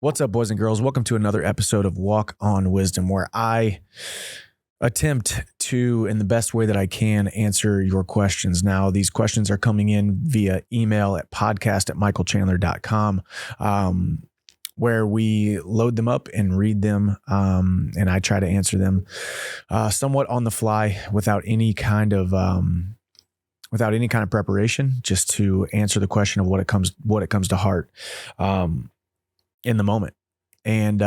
What's up, boys and girls? Welcome to another episode of Walk on Wisdom, where I attempt to, in the best way that I can, answer your questions. Now, these questions are coming in via email at podcast@michaelchandler.com, where we load them up and read them, and I try to answer them somewhat on the fly without any kind of preparation, just to answer the question of what it comes to heart in the moment. And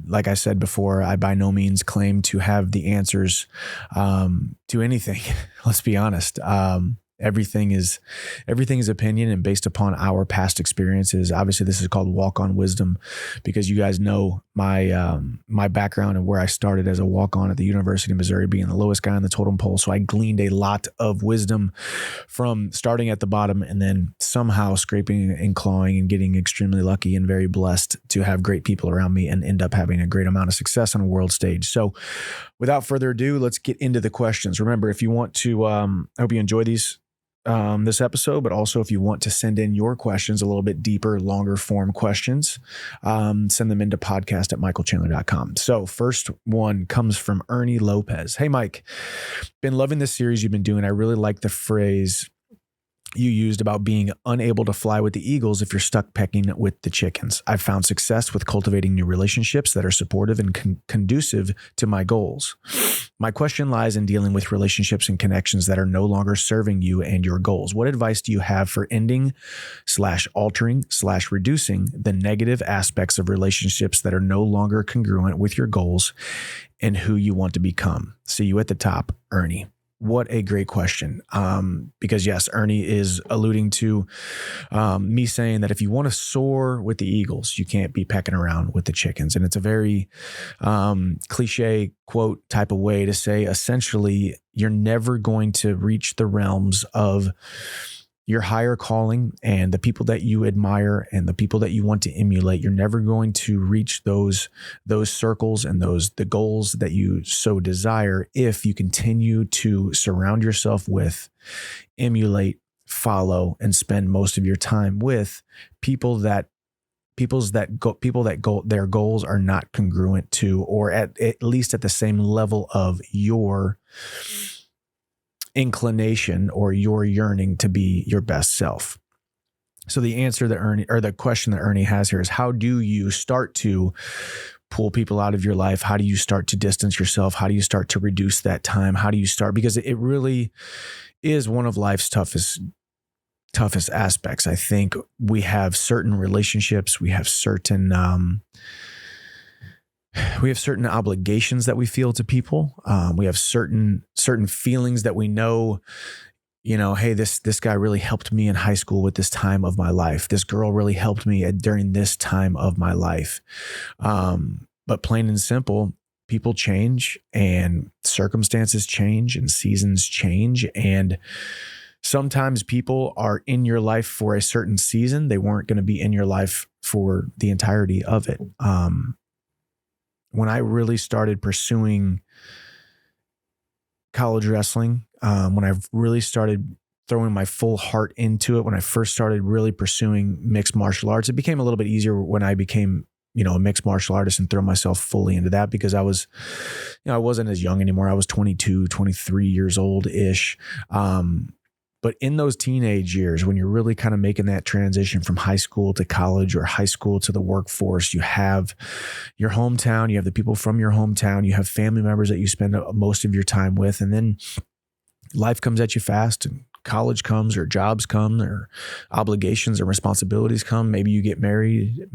like I said before, I by no means claim to have the answers to anything. Let's be honest. Everything is opinion and based upon our past experiences. Obviously, this is called Walk on Wisdom because you guys know my background and where I started as a walk-on at the University of Missouri, being the lowest guy on the totem pole. So I gleaned a lot of wisdom from starting at the bottom and then somehow scraping and clawing and getting extremely lucky and very blessed to have great people around me and end up having a great amount of success on a world stage. So without further ado, let's get into the questions. Remember, if you want to, I hope you enjoy this episode, but also if you want to send in your questions, a little bit deeper, longer form questions, send them into podcast@michaelchandler.com. So first one comes from Ernie Lopez. Hey, Mike, been loving this series you've been doing. I really like the phrase you used about being unable to fly with the eagles if you're stuck pecking with the chickens. I've found success with cultivating new relationships that are supportive and conducive to my goals. My question lies in dealing with relationships and connections that are no longer serving you and your goals. What advice do you have for ending / altering / reducing the negative aspects of relationships that are no longer congruent with your goals and who you want to become? See you at the top, Ernie. What a great question. Because yes, Ernie is alluding to me saying that if you want to soar with the eagles, you can't be pecking around with the chickens. And it's a very cliche quote type of way to say, essentially, you're never going to reach the realms of your higher calling and the people that you admire and the people that you want to emulate. You're never going to reach those circles and the goals that you so desire if you continue to surround yourself with, emulate, follow, and spend most of your time with people that their goals are not congruent to, or at least at the same level of your inclination or your yearning to be your best self. So the answer that Ernie, or the question that Ernie has here, is how do you start to pull people out of your life? How do you start to distance yourself? How do you start to reduce that time? How do you start? Because it really is one of life's toughest aspects. I think we have certain relationships, we have certain obligations that we feel to people. We have certain feelings that we know, hey, this guy really helped me in high school with this time of my life. This girl really helped me during this time of my life. But plain and simple, people change and circumstances change and seasons change. And sometimes people are in your life for a certain season. They weren't going to be in your life for the entirety of it. When I really started pursuing college wrestling, when I really started throwing my full heart into it, when I first started really pursuing mixed martial arts, it became a little bit easier when I became, a mixed martial artist and throw myself fully into that, because I was, I wasn't as young anymore. I was 22, 23 years old-ish. But in those teenage years, when you're really kind of making that transition from high school to college or high school to the workforce, you have your hometown, you have the people from your hometown, you have family members that you spend most of your time with, and then life comes at you fast, and college comes, or jobs come, or obligations or responsibilities come. Maybe you get married,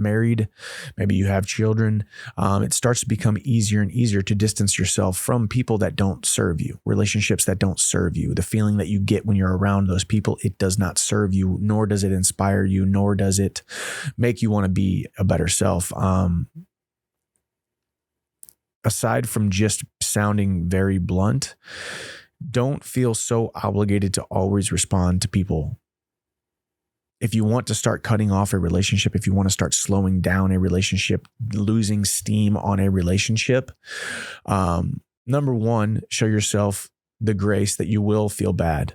maybe you have children. It starts to become easier and easier to distance yourself from people that don't serve you, relationships that don't serve you. The feeling that you get when you're around those people, it does not serve you, nor does it inspire you, nor does it make you want to be a better self. Aside from just sounding very blunt, don't feel so obligated to always respond to people. If you want to start cutting off a relationship, if you want to start slowing down a relationship, losing steam on a relationship, number one, show yourself the grace that you will feel bad.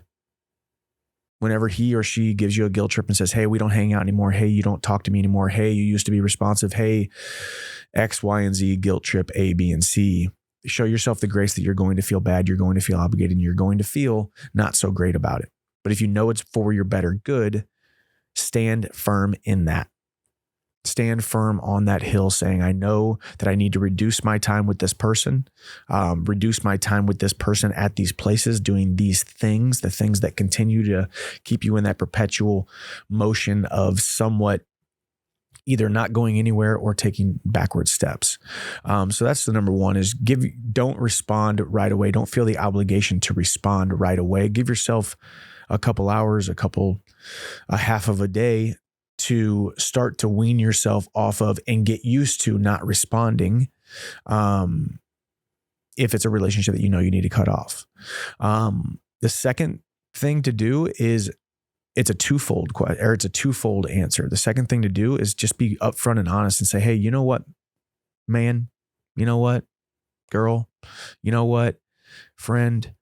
whenever he or she gives you a guilt trip and says, hey, we don't hang out anymore. Hey, you don't talk to me anymore. Hey, you used to be responsive. Hey, X, Y, and Z, guilt trip A, B, and C. Show yourself the grace that you're going to feel bad. You're going to feel obligated, and you're going to feel not so great about it. But if you know it's for your better good, stand firm in that. Stand firm on that hill saying, I know that I need to reduce my time with this person, reduce my time with this person at these places, doing these things, the things that continue to keep you in that perpetual motion of somewhat either not going anywhere or taking backward steps. So that's the number one is don't respond right away. Don't feel the obligation to respond right away. Give yourself a couple hours, a half of a day to start to wean yourself off of and get used to not responding if it's a relationship that you know you need to cut off. The second thing to do is it's a twofold answer. The second thing to do is just be upfront and honest and say, hey, you know what, man? You know what, girl? You know what, friend?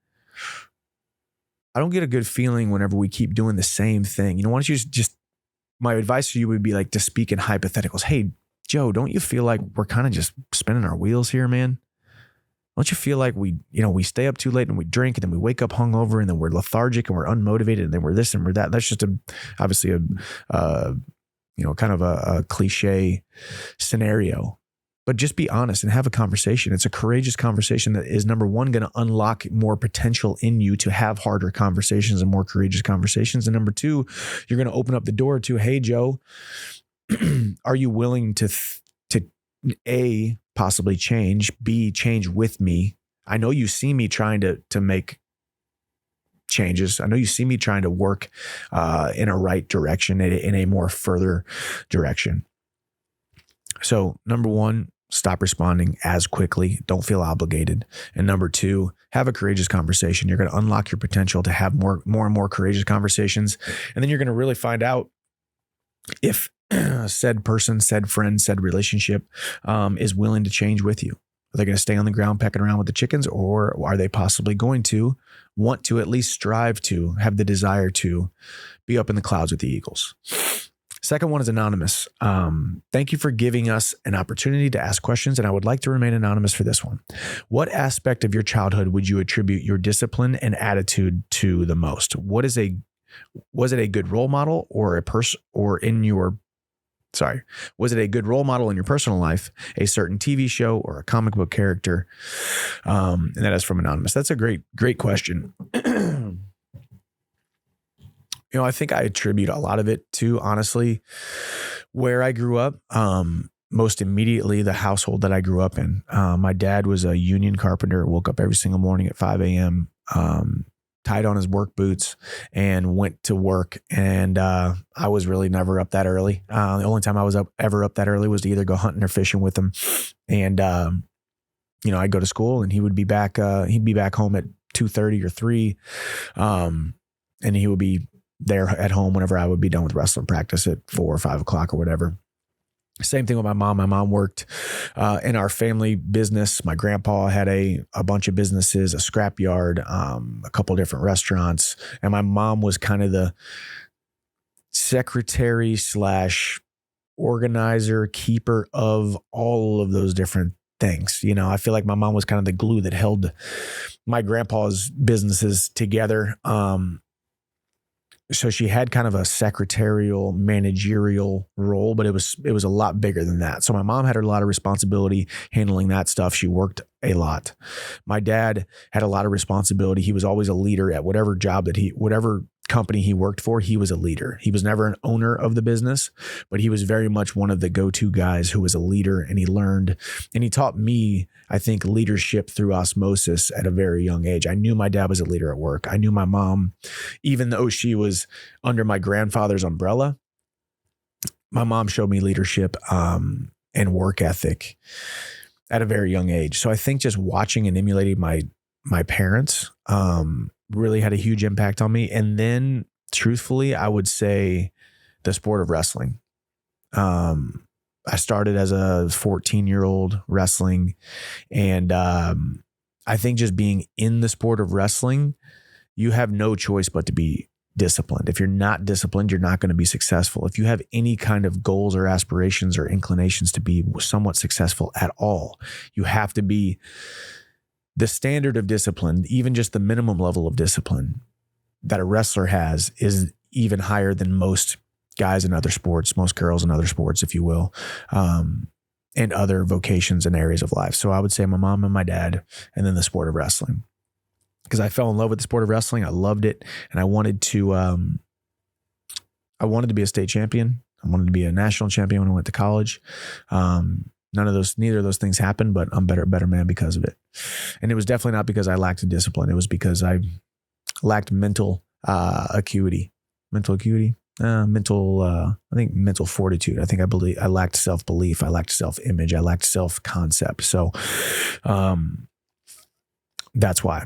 I don't get a good feeling whenever we keep doing the same thing. Why don't you just my advice to you would be like to speak in hypotheticals. Hey, Joe, don't you feel like we're kind of just spinning our wheels here, man? Don't you feel like we stay up too late and we drink and then we wake up hungover and then we're lethargic and we're unmotivated and then we're this and we're that. That's just obviously kind of a cliche scenario, but just be honest and have a conversation. It's a courageous conversation that is, number one, going to unlock more potential in you to have harder conversations and more courageous conversations. And number two, you're going to open up the door to, hey, Joe, are you willing to A, possibly change, B, change with me? I know you see me trying to make changes. I know you see me trying to work in a right direction, in a more further direction. So number one, stop responding as quickly. Don't feel obligated. And number two, have a courageous conversation. You're going to unlock your potential to have more and more courageous conversations. And then you're going to really find out if said person, said friend, said relationship is willing to change with you. Are they going to stay on the ground pecking around with the chickens, or are they possibly going to want to at least strive to have the desire to be up in the clouds with the eagles? Second one is anonymous. Thank you for giving us an opportunity to ask questions, and I would like to remain anonymous for this one. What aspect of your childhood would you attribute your discipline and attitude to the most? Was it a good role model was it a good role model in your personal life, a certain TV show or a comic book character? And that is from Anonymous. That's a great question. I think I attribute a lot of it to, honestly, where I grew up. Most immediately, the household that I grew up in. My dad was a union carpenter, woke up every single morning at 5 a.m., tied on his work boots and went to work. And I was really never up that early. The only time I was ever up that early was to either go hunting or fishing with him. And, I'd go to school and he would be back. He'd be back home at 2:30 or 3. And he would be there at home whenever I would be done with wrestling practice at 4 or 5 o'clock or whatever. Same thing with my mom. My mom worked in our family business. My grandpa had a bunch of businesses, a scrapyard, a couple of different restaurants. And my mom was kind of the secretary / organizer, keeper of all of those different things. I feel like my mom was kind of the glue that held my grandpa's businesses together. So she had kind of a secretarial, managerial role, but it was a lot bigger than that. So my mom had a lot of responsibility handling that stuff. She worked a lot. My dad had a lot of responsibility. He was always a leader at whatever company he worked for. He was a leader. He was never an owner of the business, but he was very much one of the go-to guys who was a leader, and he learned and he taught me, I think, leadership through osmosis at a very young age. I knew my dad was a leader at work. I knew my mom, even though she was under my grandfather's umbrella, my mom showed me leadership and work ethic at a very young age. So I think just watching and emulating my parents really had a huge impact on me. And then, truthfully, I would say the sport of wrestling. I started as a 14-year-old wrestling, and I think just being in the sport of wrestling, you have no choice but to be disciplined. If you're not disciplined, you're not going to be successful. If you have any kind of goals or aspirations or inclinations to be somewhat successful at all, you have to be the standard of discipline, even just the minimum level of discipline that a wrestler has is even higher than most guys in other sports, most girls in other sports, if you will, and other vocations and areas of life. So I would say my mom and my dad, and then the sport of wrestling. Because I fell in love with the sport of wrestling. I loved it. And I wanted to be a state champion. I wanted to be a national champion when I went to college. Neither of those things happened, but I'm better man because of it. And it was definitely not because I lacked discipline. It was because I lacked mental acuity. I think mental fortitude. I lacked self-belief. I lacked self-image. I lacked self-concept. So that's why.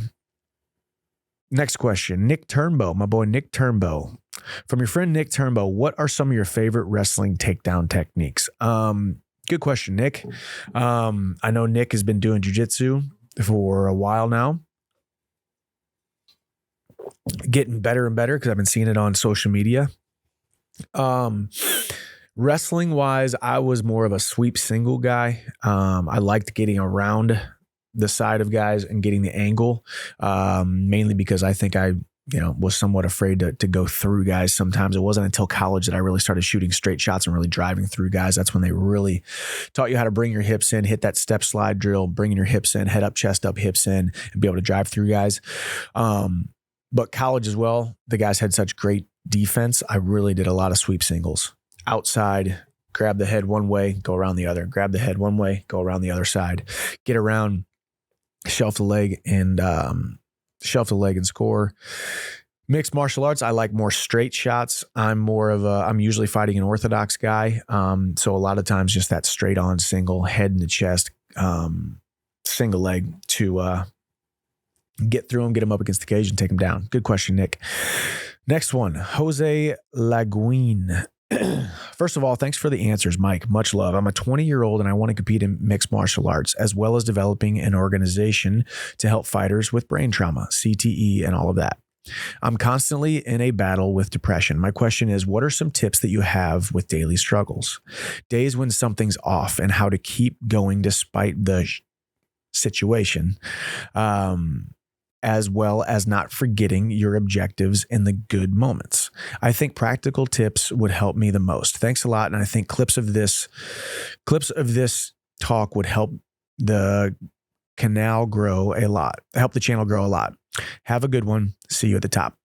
Next question, Nick Turnbow, my boy Nick Turnbow. From your friend Nick Turnbow, what are some of your favorite wrestling takedown techniques? Good question, Nick. I know Nick has been doing jiu-jitsu for a while now. Getting better and better because I've been seeing it on social media. Wrestling wise, I was more of a sweep single guy. I liked getting around the side of guys and getting the angle, mainly because I think I was somewhat afraid to go through guys. Sometimes it wasn't until college that I really started shooting straight shots and really driving through guys. That's when they really taught you how to bring your hips in, hit that step slide drill, bringing your hips in, head up, chest up, hips in, and be able to drive through guys. But college as well, the guys had such great defense. I really did a lot of sweep singles. Outside, grab the head one way, go around the other. Grab the head one way, go around the other side. Get around, shelf the leg and score. Mixed martial arts, I like more straight shots. I'm usually fighting an orthodox guy. So a lot of times just that straight on single, head in the chest, single leg to get through him, get him up against the cage and take him down. Good question, Nick. Next one, Jose Laguin. First of all, thanks for the answers, Mike. Much love. I'm a 20-year-old and I want to compete in mixed martial arts, as well as developing an organization to help fighters with brain trauma, CTE, and all of that. I'm constantly in a battle with depression. My question is, what are some tips that you have with daily struggles, days when something's off, and how to keep going despite the situation? As well as not forgetting your objectives in the good moments. I think practical tips would help me the most. Thanks a lot. And I think clips of this talk would help the channel grow a lot. Have a good one. See you at the top.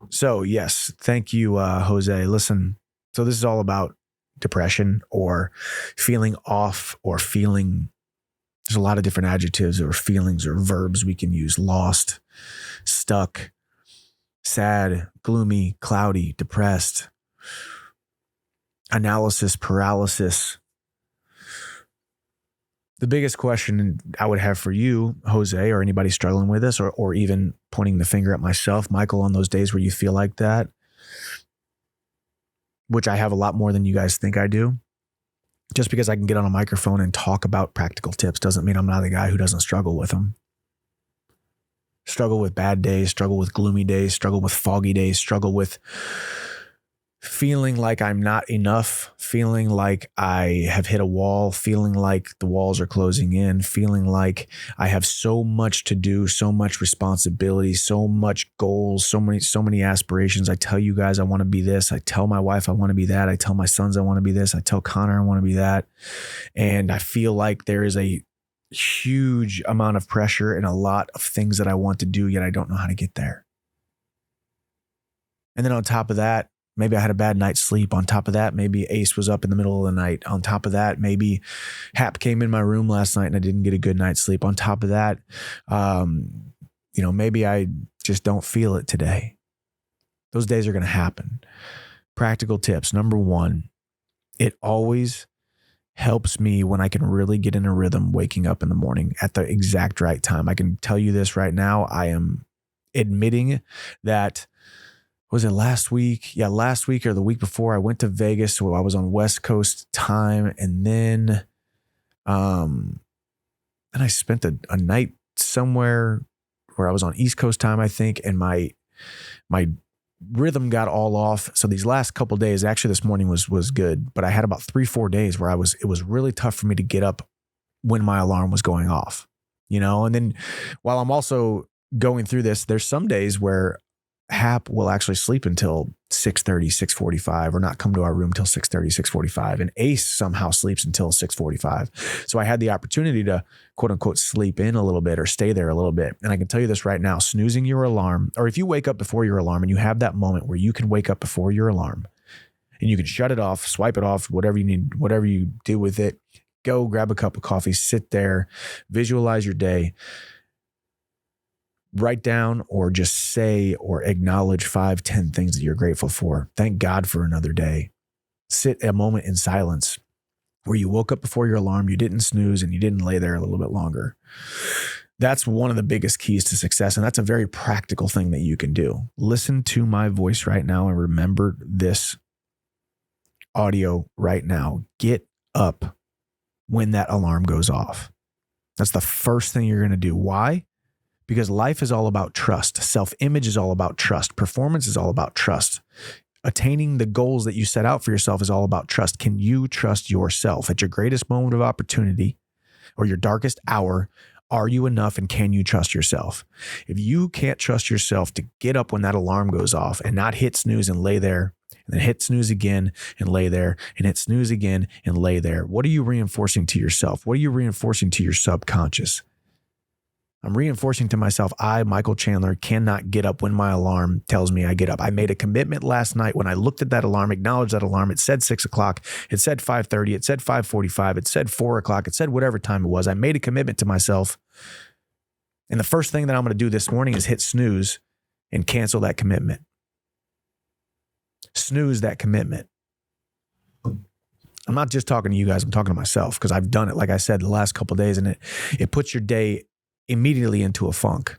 So yes, thank you, Jose. Listen, so this is all about depression or feeling off or feeling. There's a lot of different adjectives or feelings or verbs we can use. Lost, stuck, sad, gloomy, cloudy, depressed, analysis, paralysis. The biggest question I would have for you, Jose, or anybody struggling with this, or even pointing the finger at myself, Michael, on those days where you feel like that, which I have a lot more than you guys think I do. Just because I can get on a microphone and talk about practical tips doesn't mean I'm not the guy who doesn't struggle with them. Struggle with bad days, struggle with gloomy days, struggle with foggy days, struggle with feeling like I'm not enough, feeling like I have hit a wall, feeling like the walls are closing in, feeling like I have so much to do, so much responsibility, so much goals, so many aspirations. I tell you guys I want to be this. I tell my wife I want to be that. I tell my sons I want to be this. I tell Connor I want to be that. And I feel like there is a huge amount of pressure and a lot of things that I want to do, yet I don't know how to get there. And then on top of that, maybe I had a bad night's sleep. On top of that, maybe Ace was up in the middle of the night. On top of that, maybe Hap came in my room last night and I didn't get a good night's sleep. On top of that, maybe I just don't feel it today. Those days are going to happen. Practical tips. Number one, it always helps me when I can really get in a rhythm waking up in the morning at the exact right time. I can tell you this right now. I am admitting that. Was it last week? Yeah, last week or the week before, I went to Vegas. So I was on West Coast time, and then I spent a night somewhere where I was on East Coast time, I think, and my rhythm got all off. So these last couple of days, actually this morning was good, but I had about 3-4 days where it was really tough for me to get up when my alarm was going off, and then while I'm also going through this, there's some days where Hap will actually sleep until 6:30, 6:45, or not come to our room till 6:30, 6:45. And Ace somehow sleeps until 6:45. So I had the opportunity to quote unquote sleep in a little bit or stay there a little bit. And I can tell you this right now, snoozing your alarm, or if you wake up before your alarm and you have that moment where you can wake up before your alarm and you can shut it off, swipe it off, whatever you need, whatever you do with it, go grab a cup of coffee, sit there, visualize your day. Write down or just say or acknowledge 5-10 things that you're grateful for. Thank God for another day. Sit a moment in silence where you woke up before your alarm, you didn't snooze, and you didn't lay there a little bit longer. That's one of the biggest keys to success, and that's a very practical thing that you can do. Listen to my voice right now and remember this audio right now. Get up when that alarm goes off. That's the first thing you're going to do. Why? Because life is all about trust. Self-image is all about trust. Performance is all about trust. Attaining the goals that you set out for yourself is all about trust. Can you trust yourself at your greatest moment of opportunity or your darkest hour? Are you enough and can you trust yourself? If you can't trust yourself to get up when that alarm goes off and not hit snooze and lay there, and then hit snooze again and lay there, and hit snooze again and lay there, what are you reinforcing to yourself? What are you reinforcing to your subconscious? I'm reinforcing to myself, I, Michael Chandler, cannot get up when my alarm tells me I get up. I made a commitment last night when I looked at that alarm, acknowledged that alarm. It said 6 o'clock. It said 5:30. It said 5:45. It said 4 o'clock. It said whatever time it was. I made a commitment to myself. And the first thing that I'm going to do this morning is hit snooze and cancel that commitment. Snooze that commitment. I'm not just talking to you guys. I'm talking to myself because I've done it, like I said, the last couple of days, and it puts your day immediately into a funk.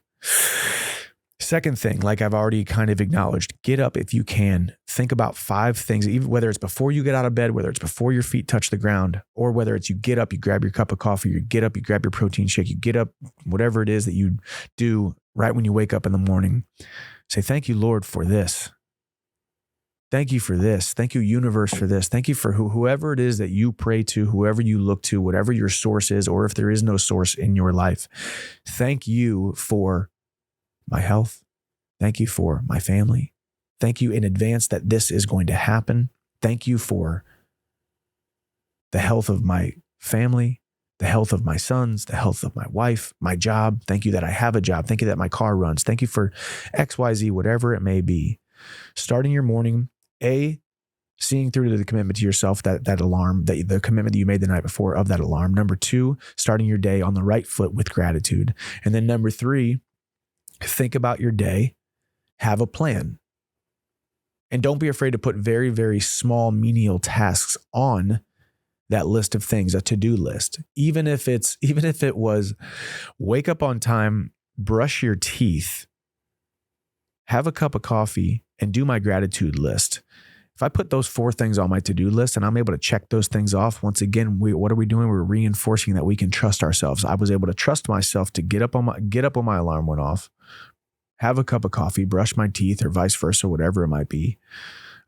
Second thing, like I've already kind of acknowledged, get up if you can. Think about 5 things, even whether it's before you get out of bed, whether it's before your feet touch the ground, or whether it's you get up, you grab your cup of coffee, you get up, you grab your protein shake, you get up, whatever it is that you do right when you wake up in the morning. Say, thank you, Lord, for this. Thank you for this. Thank you, universe, for this. Thank you for whoever it is that you pray to, whoever you look to, whatever your source is, or if there is no source in your life. Thank you for my health. Thank you for my family. Thank you in advance that this is going to happen. Thank you for the health of my family, the health of my sons, the health of my wife, my job. Thank you that I have a job. Thank you that my car runs. Thank you for XYZ, whatever it may be. Starting your morning, seeing through to the commitment to yourself, that alarm, the commitment that you made the night before of that alarm. Number 2, starting your day on the right foot with gratitude. And then number 3, think about your day, have a plan. And don't be afraid to put very, very small menial tasks on that list of things, a to-do list. Even if it was wake up on time, brush your teeth, have a cup of coffee, and do my gratitude list. If I put those 4 things on my to-do list and I'm able to check those things off, once again, what are we doing? We're reinforcing that we can trust ourselves. I was able to trust myself to get up when my alarm went off, have a cup of coffee, brush my teeth, or vice versa, whatever it might be,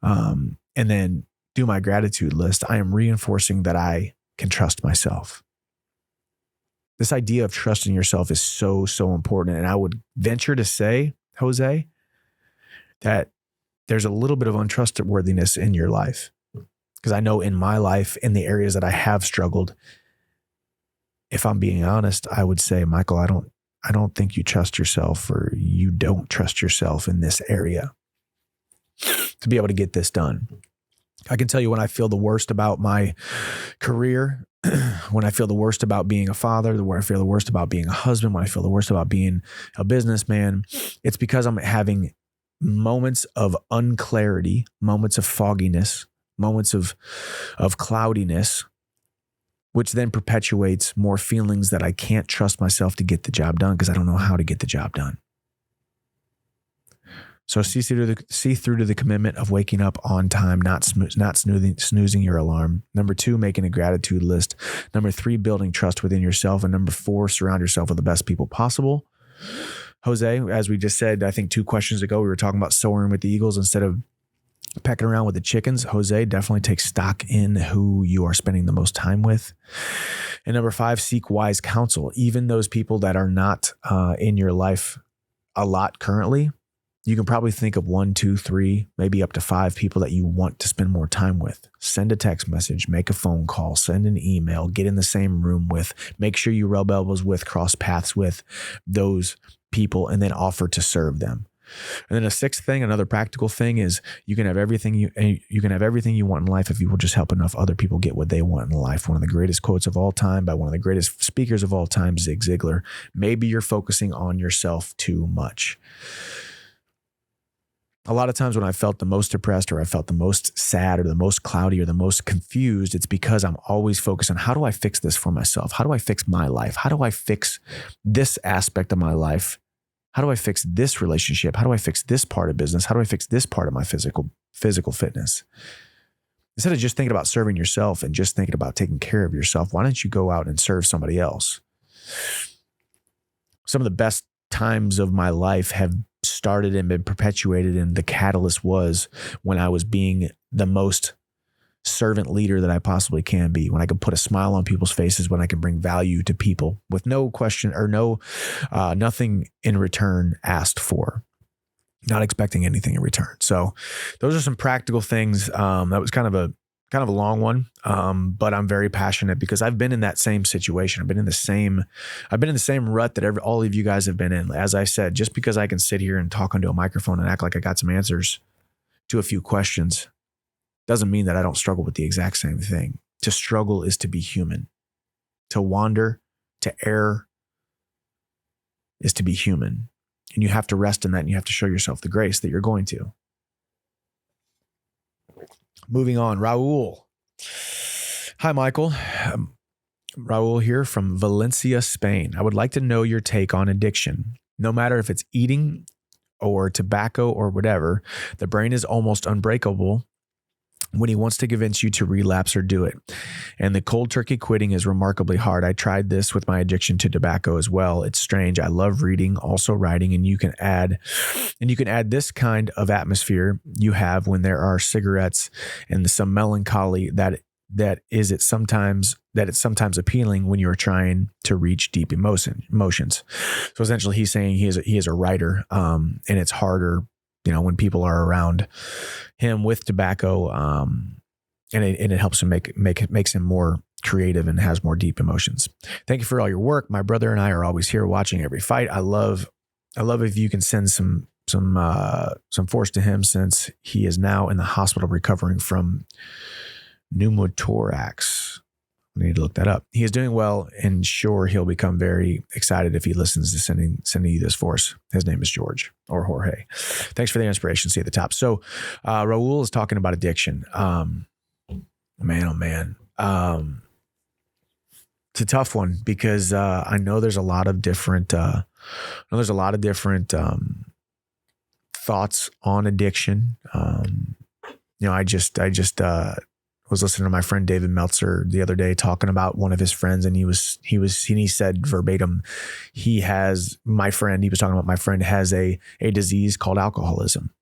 and then do my gratitude list. I am reinforcing that I can trust myself. This idea of trusting yourself is so, so important. And I would venture to say, Jose, that there's a little bit of untrustworthiness in your life. Because I know in my life, in the areas that I have struggled, if I'm being honest, I would say, Michael, I don't think you trust yourself, or you don't trust yourself in this area to be able to get this done. I can tell you when I feel the worst about my career, when I feel the worst about being a father, when I feel the worst about being a husband, when I feel the worst about being a businessman, it's because I'm having moments of unclarity, moments of fogginess, moments of cloudiness, which then perpetuates more feelings that I can't trust myself to get the job done because I don't know how to get the job done. So see through to the commitment of waking up on time, not snoozing your alarm. Number 2, making a gratitude list. Number 3, building trust within yourself. And number 4, surround yourself with the best people possible. Jose, as we just said, I think 2 questions ago, we were talking about soaring with the eagles instead of pecking around with the chickens. Jose, definitely take stock in who you are spending the most time with. And number 5, seek wise counsel. Even those people that are not in your life a lot currently, you can probably think of 1, 2, 3, maybe up to 5 people that you want to spend more time with. Send a text message, make a phone call, send an email, get in the same room with, make sure you rub elbows with, cross paths with those people, and then offer to serve them. And then a 6th thing, another practical thing, is you can have everything you want in life if you will just help enough other people get what they want in life. One of the greatest quotes of all time by one of the greatest speakers of all time, Zig Ziglar. Maybe you're focusing on yourself too much. A lot of times when I felt the most depressed, or I felt the most sad, or the most cloudy, or the most confused, it's because I'm always focused on, how do I fix this for myself? How do I fix my life? How do I fix this aspect of my life? How do I fix this relationship? How do I fix this part of business? How do I fix this part of my physical fitness? Instead of just thinking about serving yourself and just thinking about taking care of yourself, why don't you go out and serve somebody else? Some of the best times of my life have started and been perpetuated, and the catalyst was when I was being the most servant leader that I possibly can be, when I can put a smile on people's faces, when I can bring value to people with no question or nothing in return asked for, not expecting anything in return. So those are some practical things. That was kind of a long one. But I'm very passionate because I've been in that same situation. I've been in the same rut that all of you guys have been in. As I said, just because I can sit here and talk into a microphone and act like I got some answers to a few questions doesn't mean that I don't struggle with the exact same thing. To struggle is to be human. To wander, to err is to be human. And you have to rest in that, and you have to show yourself the grace that you're going to. Moving on, Raul. Hi, Michael. Raul here from Valencia, Spain. I would like to know your take on addiction. No matter if it's eating or tobacco or whatever, the brain is almost unbreakable when he wants to convince you to relapse or do it. And the cold turkey quitting is remarkably hard. I tried this with my addiction to tobacco as well. It's strange. I love reading, also writing, and you can add this kind of atmosphere you have when there are cigarettes and some melancholy it's sometimes appealing when you're trying to reach deep emotions. So essentially he's saying he is a writer, and it's harder, when people are around him with tobacco, and it helps him makes him more creative and has more deep emotions. Thank you for all your work. My brother and I are always here watching every fight. I love if you can send some force to him, since he is now in the hospital recovering from pneumothorax. I need to look that up. He is doing well, and sure, he'll become very excited if he listens to sending you this force. His name is George, or Jorge. Thanks for the inspiration. See at the top. So Raul is talking about addiction. Man, oh man. It's a tough one because I know there's a lot of different thoughts on addiction. I just was listening to my friend David Meltzer the other day talking about one of his friends, and he said verbatim, he was talking about my friend has a disease called alcoholism.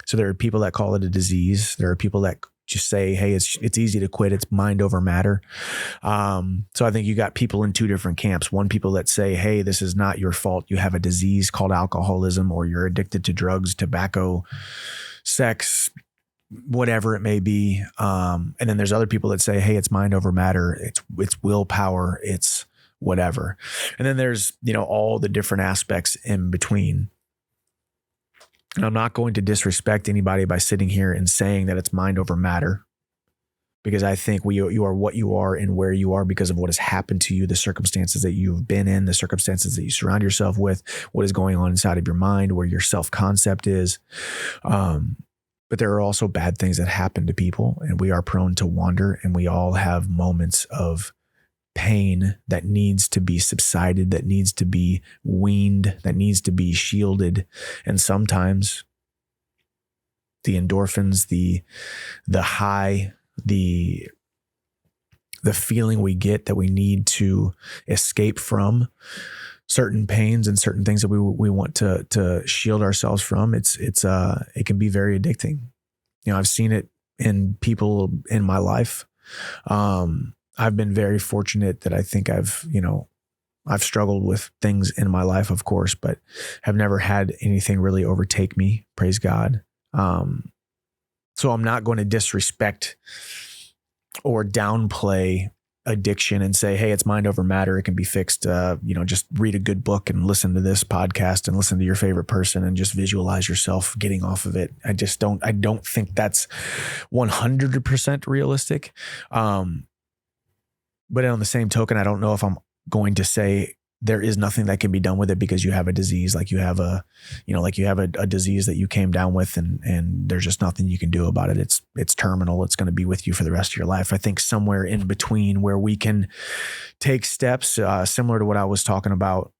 So there are people that call it a disease. There are people that just say, hey, it's easy to quit. It's mind over matter. So I think you got people in 2 different camps. One, people that say, hey, this is not your fault. You have a disease called alcoholism, or you're addicted to drugs, tobacco, sex, whatever it may be. And then there's other people that say, hey, it's mind over matter. It's willpower. It's whatever. And then there's, all the different aspects in between. And I'm not going to disrespect anybody by sitting here and saying that it's mind over matter, because I think you are what you are and where you are because of what has happened to you, the circumstances that you've been in, the circumstances that you surround yourself with, what is going on inside of your mind, where your self-concept is. But there are also bad things that happen to people, and we are prone to wander, and we all have moments of pain that needs to be subsided, that needs to be weaned, that needs to be shielded. And sometimes the endorphins, the high, the the feeling we get that we need to escape from certain pains and certain things that we want to shield ourselves from, it can be very addicting. I've seen it in people in my life. I've been very fortunate that I think I've struggled with things in my life, of course, but have never had anything really overtake me. Praise God. So I'm not going to disrespect or downplay addiction and say, hey, it's mind over matter. It can be fixed. Just read a good book and listen to this podcast and listen to your favorite person and just visualize yourself getting off of it. I don't think that's 100% realistic. But on the same token, I don't know if I'm going to say there is nothing that can be done with it because you have a disease, like you have a disease that you came down with and there's just nothing you can do about it. It's terminal. It's going to be with you for the rest of your life. I think somewhere in between where we can take steps, similar to what I was talking about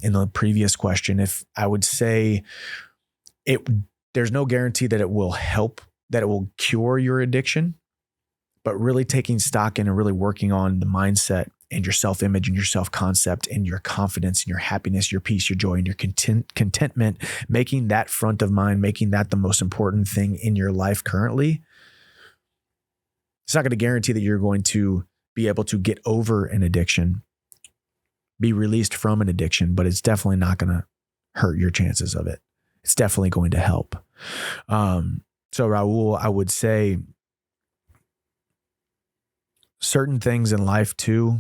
in the previous question, if I would say there's no guarantee that it will help, that it will cure your addiction, but really taking stock in and really working on the mindset and your self-image and your self-concept and your confidence and your happiness, your peace, your joy, and your contentment, making that front of mind, making that the most important thing in your life currently. It's not going to guarantee that you're going to be able to get over an addiction, be released from an addiction, but it's definitely not going to hurt your chances of it. It's definitely going to help. So Raul, I would say certain things in life too,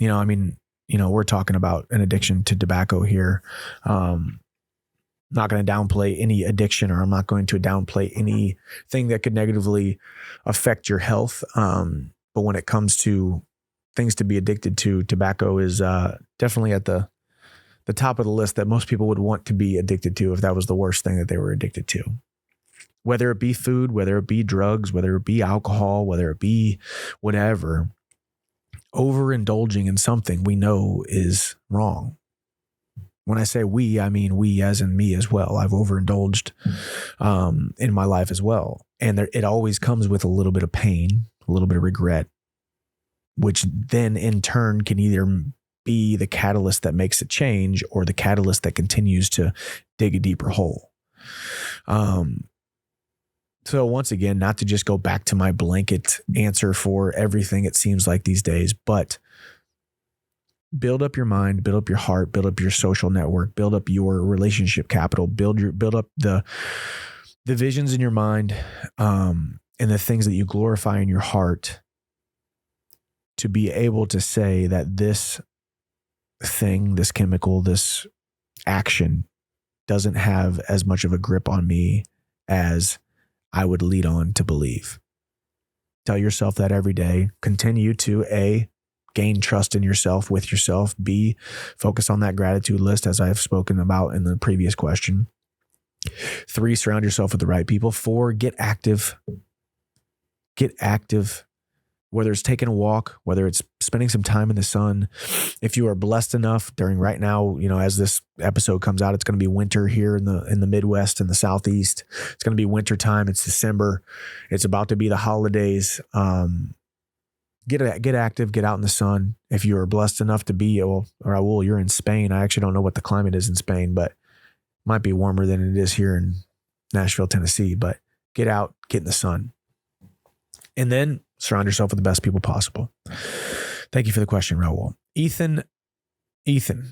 we're talking about an addiction to tobacco here. Not going to downplay any addiction, or I'm not going to downplay anything that could negatively affect your health. But when it comes to things to be addicted to, tobacco is definitely at the top of the list that most people would want to be addicted to if that was the worst thing that they were addicted to. Whether it be food, whether it be drugs, whether it be alcohol, whether it be whatever, overindulging in something we know is wrong. When I say we, I mean we as in me as well. I've overindulged in my life as well. And it always comes with a little bit of pain, a little bit of regret, which then in turn can either be the catalyst that makes a change or the catalyst that continues to dig a deeper hole. So once again, not to just go back to my blanket answer for everything it seems like these days, but build up your mind, build up your heart, build up your social network, build up your relationship capital, build up the visions in your mind, and the things that you glorify in your heart, to be able to say that this thing, this chemical, this action doesn't have as much of a grip on me as I would lead on to believe. Tell yourself that every day. Continue to A, gain trust in yourself, with yourself. B, focus on that gratitude list, as I have spoken about in the previous question. 3, surround yourself with the right people. 4, get active. Get active. Whether it's taking a walk, whether it's spending some time in the sun. If you are blessed enough during right now, as this episode comes out, it's going to be winter here in the Midwest and the Southeast. It's going to be winter time. It's December. It's about to be the holidays. Get active, get out in the sun. If you are blessed enough to be, Raul, you're in Spain. I actually don't know what the climate is in Spain, but it might be warmer than it is here in Nashville, Tennessee. But get out, get in the sun. And then surround yourself with the best people possible. Thank you for the question, Raul. Ethan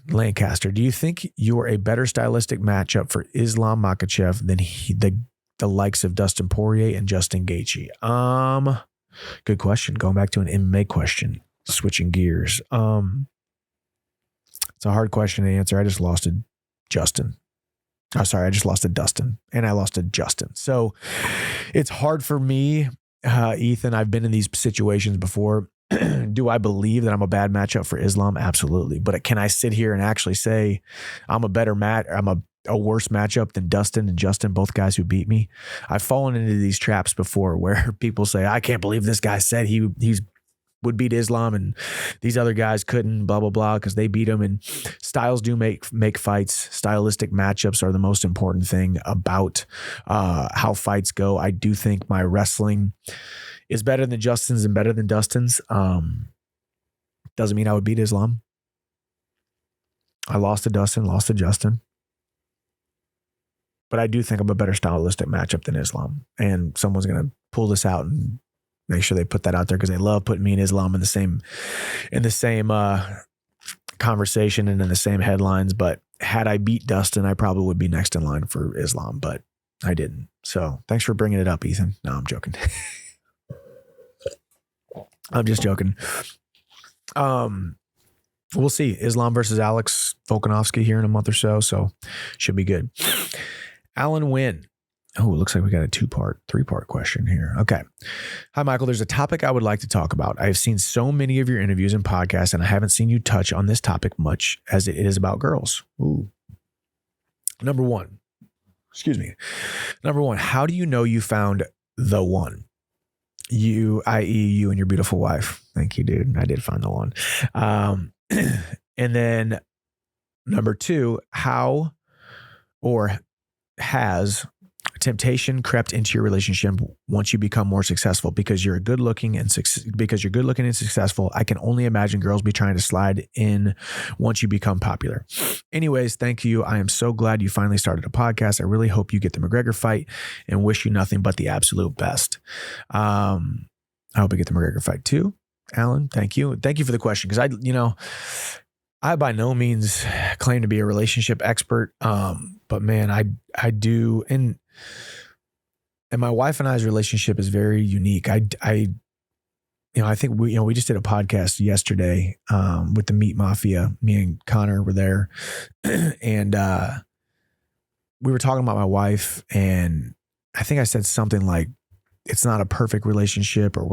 Lancaster, do you think you're a better stylistic matchup for Islam Makhachev than the likes of Dustin Poirier and Justin Gaethje? Good question. Going back to an MMA question, switching gears. It's a hard question to answer. I just lost to Justin. Oh, sorry. I just lost to Dustin and I lost to Justin. So it's hard for me. Ethan, I've been in these situations before. Do I believe that I'm a bad matchup for Islam? Absolutely. But can I sit here and actually say I'm a worse matchup than Dustin and Justin, both guys who beat me? I've fallen into these traps before where people say, I can't believe this guy said he would beat Islam and these other guys couldn't, blah, blah, blah, because they beat him. And styles do make fights. Stylistic matchups are the most important thing about how fights go. I do think my wrestling is better than Justin's and better than Dustin's. Doesn't mean I would beat Islam. I lost to Dustin, lost to Justin. But I do think I'm a better stylistic matchup than Islam. And someone's going to pull this out and make sure they put that out there because they love putting me and Islam in the same conversation and in the same headlines. But had I beat Dustin, I probably would be next in line for Islam, but I didn't. So thanks for bringing it up, Ethan. No, I'm joking. I'm just joking. We'll see. Islam versus Alex Volkanovski here in a month or so. So should be good. Alan Wynn. Oh, it looks like we got a three-part question here. Okay. Hi, Michael. There's a topic I would like to talk about. I have seen so many of your interviews and podcasts, and I haven't seen you touch on this topic much as it is about girls. Ooh. Number one, how do you know you found the one? You, i.e. you and your beautiful wife. Thank you, dude. I did find the one. And then number two, how or has temptation crept into your relationship once you become more successful because you're good looking and successful? I can only imagine girls be trying to slide in once you become popular. Anyways, thank you. I am so glad you finally started a podcast. I really hope you get the McGregor fight and wish you nothing but the absolute best. I hope you get the McGregor fight too. Alan, thank you. Thank you for the question. Cause I by no means claim to be a relationship expert. But man, I do. And my wife and I's relationship is very unique. I think we just did a podcast yesterday, with the Meat Mafia. Me and Connor were there and, we were talking about my wife, and I think I said something like, it's not a perfect relationship, or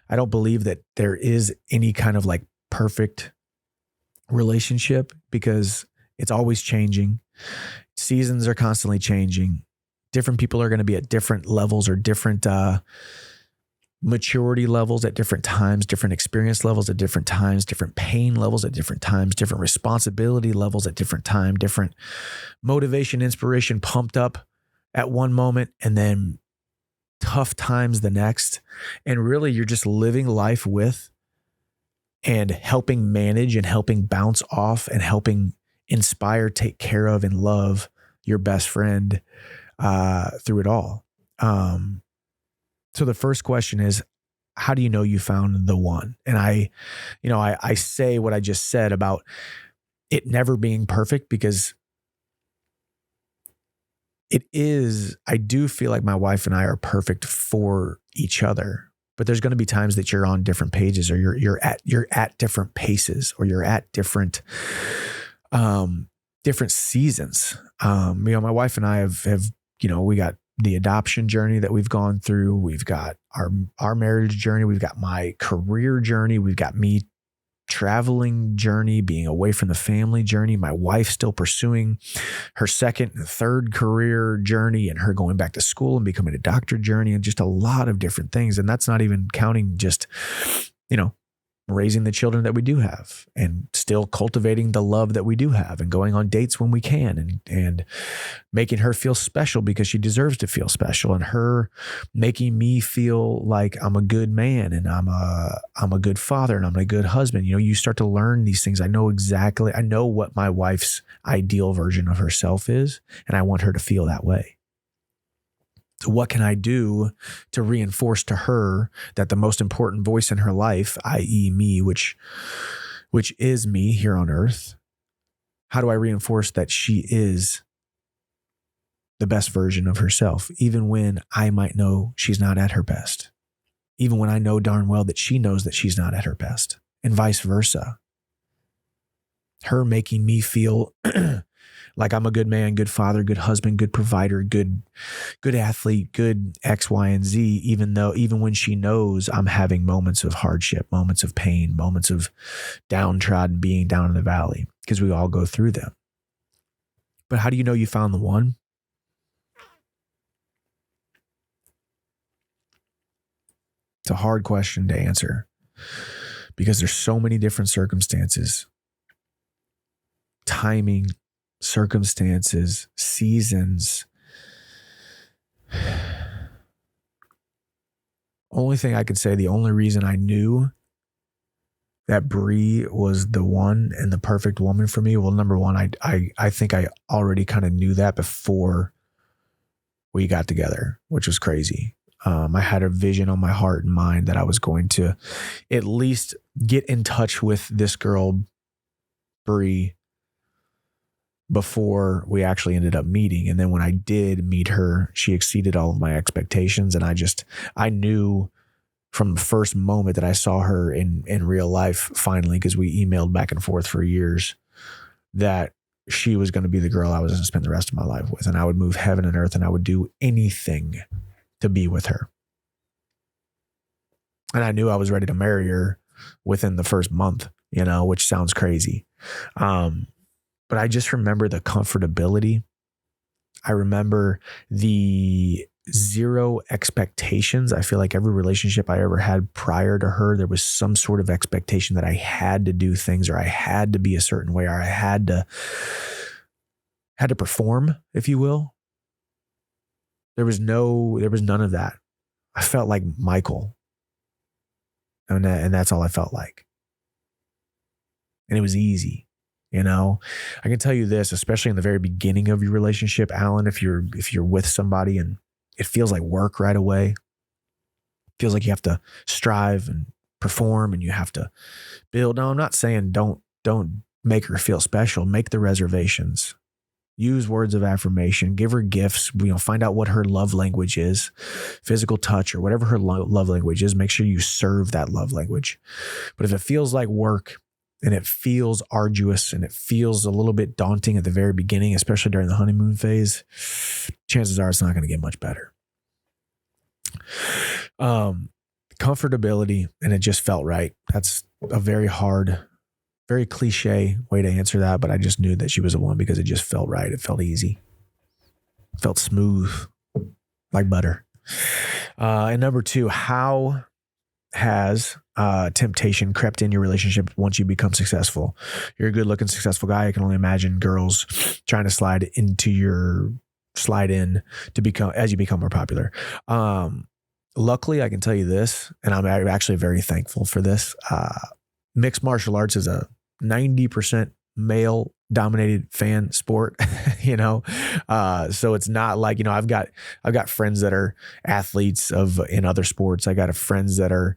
I don't believe that there is any kind of like perfect relationship because it's always changing. Seasons are constantly changing. Different people are going to be at different levels or different maturity levels at different times, different experience levels at different times, different pain levels at different times, different responsibility levels at different time, different motivation, inspiration pumped up at one moment and then tough times the next. And really you're just living life with and helping manage and helping bounce off and helping inspire, take care of, and love your best friend through it all. So the first question is, how do you know you found the one? And I say what I just said about it never being perfect because it is. I do feel like my wife and I are perfect for each other. But there's going to be times that you're on different pages, or you're at different paces, or you're at different seasons. My wife and I have we got the adoption journey that we've gone through. We've got our marriage journey. We've got my career journey. We've got me traveling journey, being away from the family journey, my wife still pursuing her second and third career journey, and her going back to school and becoming a doctor journey, and just a lot of different things. And that's not even counting just, raising the children that we do have, and still cultivating the love that we do have, and going on dates when we can, and making her feel special because she deserves to feel special, and her making me feel like I'm a good man, and I'm a good father, and I'm a good husband. You start to learn these things. I know what my wife's ideal version of herself is, and I want her to feel that way. So what can I do to reinforce to her that the most important voice in her life, i.e. me, which is me here on earth, how do I reinforce that she is the best version of herself, even when I might know she's not at her best, even when I know darn well that she knows that she's not at her best, and vice versa. Her making me feel like I'm a good man, good father, good husband, good provider, good athlete, good X, Y, and Z, even when she knows I'm having moments of hardship, moments of pain, moments of downtrodden, being down in the valley, because we all go through them. But how do you know you found the one? It's a hard question to answer because there's so many different circumstances, timing, circumstances, seasons. Only thing I could say, the only reason I knew that Bree was the one and the perfect woman for me. Well, number one, I think I already kind of knew that before we got together, which was crazy. I had a vision on my heart and mind that I was going to at least get in touch with this girl, Bree, before we actually ended up meeting. And then when I did meet her, she exceeded all of my expectations. And I knew from the first moment that I saw her in real life, finally, because we emailed back and forth for years, that she was going to be the girl I was going to spend the rest of my life with. And I would move heaven and earth and I would do anything to be with her. And I knew I was ready to marry her within the first month, which sounds crazy. But I just remember the comfortability. I remember the zero expectations. I feel like every relationship I ever had prior to her, there was some sort of expectation that I had to do things, or I had to be a certain way, or I had to perform, if you will. There was none of that. I felt like Michael. And that's all I felt like. And it was easy. I can tell you this, especially in the very beginning of your relationship, Alan, if you're with somebody and it feels like work right away, it feels like you have to strive and perform and you have to build. No, I'm not saying don't make her feel special. Make the reservations. Use words of affirmation, give her gifts, find out what her love language is, physical touch or whatever her love language is. Make sure you serve that love language. But if it feels like work and it feels arduous and it feels a little bit daunting at the very beginning, especially during the honeymoon phase, chances are it's not going to get much better. Comfortability, and it just felt right. That's a very hard, very cliche way to answer that, but I just knew that she was the one because it just felt right. It felt easy. It felt smooth, like butter. And number two, how has temptation crept in your relationship once you become successful? You're a good looking, successful guy. I can only imagine girls trying to slide in to become, as you become more popular. Luckily, I can tell you this, and I'm actually very thankful for this. Mixed martial arts is a 90% male dominated fan sport, so it's not like, I've got friends that are athletes in other sports. I got friends that are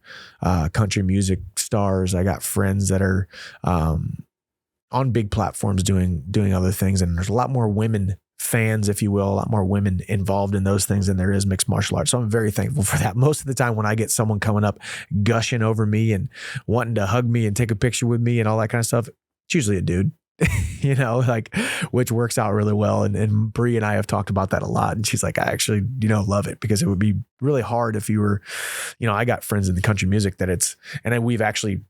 country music stars. I got friends that are on big platforms doing other things. And there's a lot more women fans, if you will, a lot more women involved in those things than there is mixed martial arts. So I'm very thankful for that. Most of the time when I get someone coming up gushing over me and wanting to hug me and take a picture with me and all that kind of stuff, it's usually a dude, which works out really well. And Bree and I have talked about that a lot. And she's like, I actually, love it, because it would be really hard if you were, I got friends in the country music and we've actually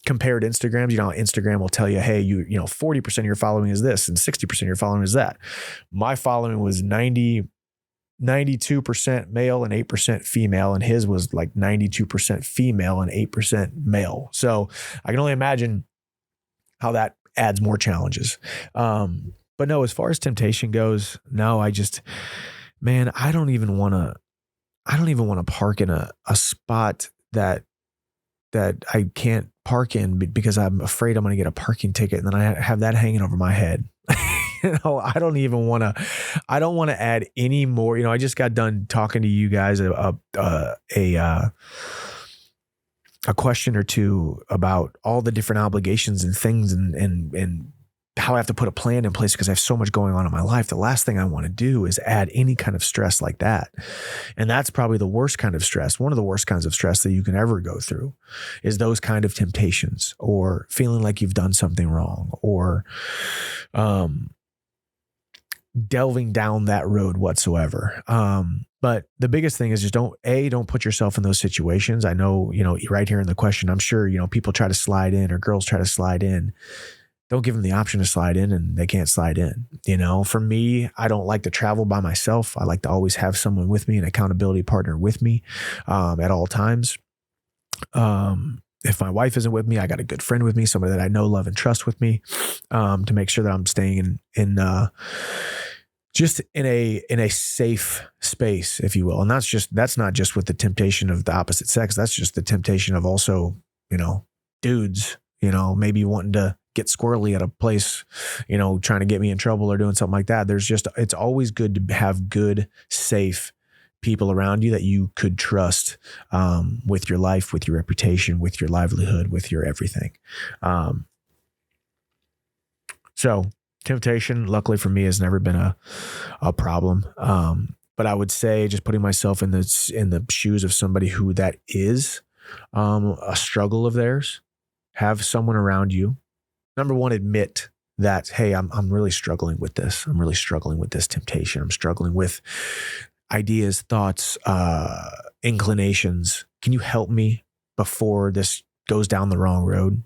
compared Instagrams. Instagram will tell you, hey, 40% of your following is this and 60% of your following is that. My following was 92% male and 8% female, and his was like 92% female and 8% male. So I can only imagine how that adds more challenges. But no, as far as temptation goes, no, I don't even want to park in a spot that I can't park in because I'm afraid I'm going to get a parking ticket, and then I have that hanging over my head. I don't want to add any more. I just got done talking to you guys a question or two about all the different obligations and things and how I have to put a plan in place because I have so much going on in my life. The last thing I want to do is add any kind of stress like that. And that's probably the worst kind of stress. One of the worst kinds of stress that you can ever go through is those kind of temptations, or feeling like you've done something wrong, or delving down that road whatsoever. But the biggest thing is just don't put yourself in those situations. I know, right here in the question, I'm sure, people try to slide in, or girls try to slide in. Don't give them the option to slide in and they can't slide in. For me, I don't like to travel by myself. I like to always have someone with me, an accountability partner with me at all times. If my wife isn't with me, I got a good friend with me, somebody that I know, love, and trust with me to make sure that I'm staying in a safe space, if you will. And that's not just with the temptation of the opposite sex. That's just the temptation of also dudes, maybe wanting to get squirrely at a place, trying to get me in trouble or doing something like that. It's always good to have good, safe people around you that you could trust with your life, with your reputation, with your livelihood, with your everything. So temptation, luckily for me, has never been a problem. But I would say, just putting myself in the shoes of somebody who that is a struggle of theirs, have someone around you. Number one, admit that, hey, I'm really struggling with this. I'm really struggling with this temptation. I'm struggling with ideas, thoughts, inclinations. Can you help me before this goes down the wrong road?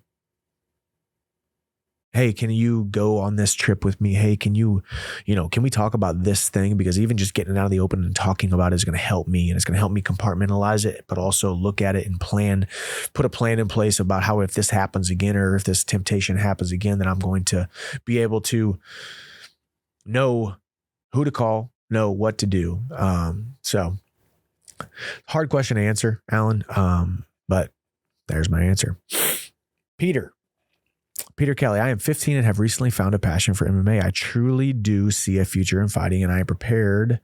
Hey, can you go on this trip with me? Hey, can we talk about this thing? Because even just getting it out of the open and talking about it is going to help me, and it's going to help me compartmentalize it, but also look at it and put a plan in place about how, if this happens again, or if this temptation happens again, then I'm going to be able to know who to call, know what to do. So hard question to answer, Alan. But there's my answer. Peter Kelly, I am 15 and have recently found a passion for MMA. I truly do see a future in fighting, and I am prepared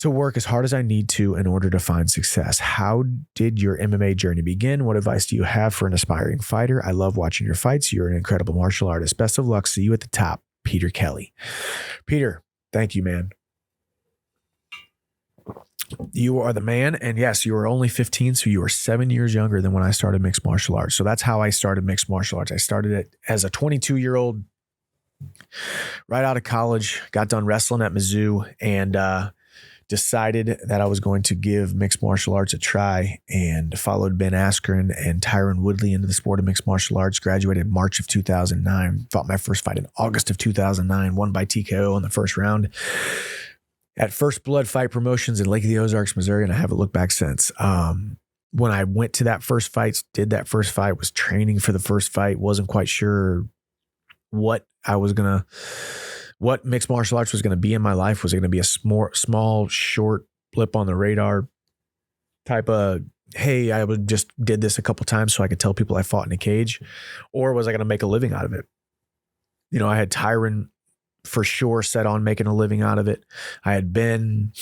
to work as hard as I need to in order to find success. How did your MMA journey begin? What advice do you have for an aspiring fighter? I love watching your fights. You're an incredible martial artist. Best of luck. See you at the top. Peter Kelly. Peter, thank you, man. You are the man. And yes, you are only 15. So you are 7 years younger than when I started mixed martial arts. So that's how I started mixed martial arts. I started it as a 22-year-old right out of college, got done wrestling at Mizzou, and decided that I was going to give mixed martial arts a try, and followed Ben Askren and Tyron Woodley into the sport of mixed martial arts. Graduated March of 2009. Fought my first fight in August of 2009. Won by TKO in the first round at First Blood Fight Promotions in Lake of the Ozarks, Missouri, and I haven't looked back since. When I went to that first fight, was training for the first fight, wasn't quite sure what mixed martial arts was going to be in my life. Was it going to be a small, short blip on the radar type of, hey, I just did this a couple times so I could tell people I fought in a cage, or was I going to make a living out of it? I had Tyron for sure set on making a living out of it. I had been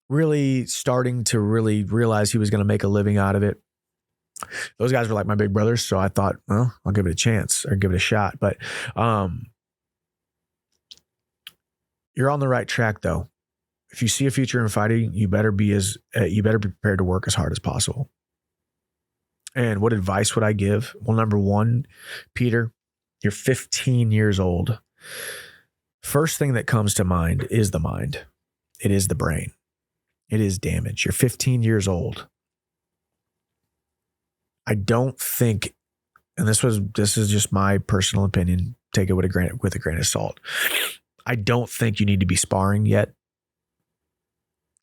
really starting to really realize he was going to make a living out of it. Those guys were like my big brothers. So I thought, well, I'll give it a chance or give it a shot. But you're on the right track though. If you see a future in fighting, you better be prepared to work as hard as possible. And what advice would I give? Well, number one, Peter, you're 15 years old. First thing that comes to mind is the mind. It is the brain. It is damage. You're 15 years old. I don't think, and this is just my personal opinion, take it with a grain of salt. I don't think you need to be sparring yet.